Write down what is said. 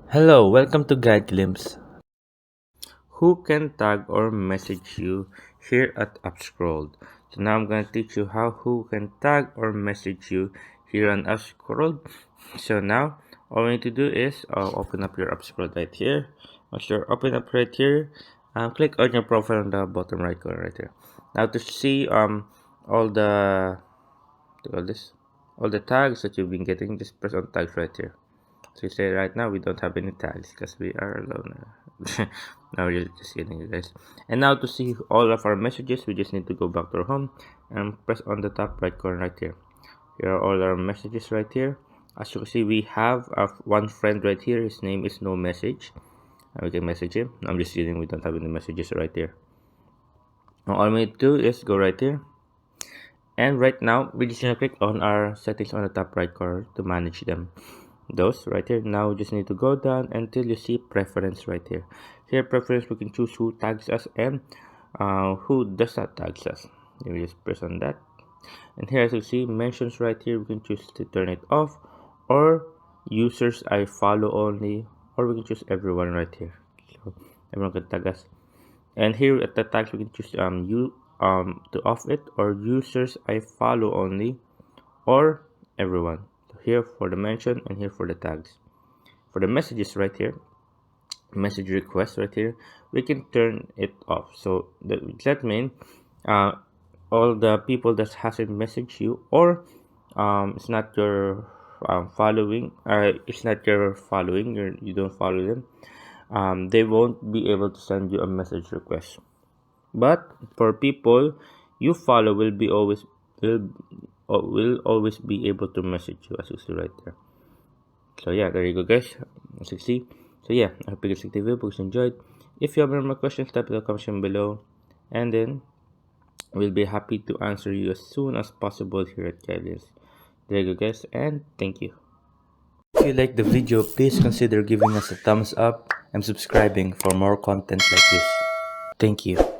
Hello, welcome to Guide Glimpse. Who can tag or message you here at Upscrolled? So now I'm gonna teach you how who can tag or message you here on Upscrolled. So now all we need to do is open up your Upscrolled right here. Once you're open up right here, click on your profile on the bottom right corner right here. Now to see all the all this all the tags that you've been getting, just press on tags right here. So you say right now we don't have any tags because we are alone. No, we're just kidding, you guys. And now to see all of our messages, we just need to go back to our home and press on the top right corner right here. Here are all our messages right here. As you can see, we have one friend right here. His name is No Message. And we can message him. I'm just kidding. We don't have any messages right here. Now all we need to do is go right here. And right now, we just gonna click on our settings on the top right corner to manage them. Those right here. Now we just need to go down until you see preference right here. Here preference, we can choose who tags us and who does not tags us. We just press on that, and here as you see mentions right here, we can choose to turn it off, or users I follow only, or we can choose everyone right here, so everyone can tag us. And here at the tags, we can choose to off it, or users I follow only, or everyone. So here for the mention and here for the tags. For the messages right here, message request right here, we can turn it off. So that means uh, all the people that hasn't messaged you, or it's not your following, it's not your following, you don't follow them, they won't be able to send you a message request. But for people you follow, will will always be able to message you, as you see right there. So yeah, there you go, guys. As you see. So yeah, I hope you guys liked the video. Hope you enjoyed. If you have any more questions, type in the comment section below, and then we'll be happy to answer you as soon as possible here at Guidance. There you go, guys, and thank you. If you like the video, please consider giving us a thumbs up and subscribing for more content like this. Thank you.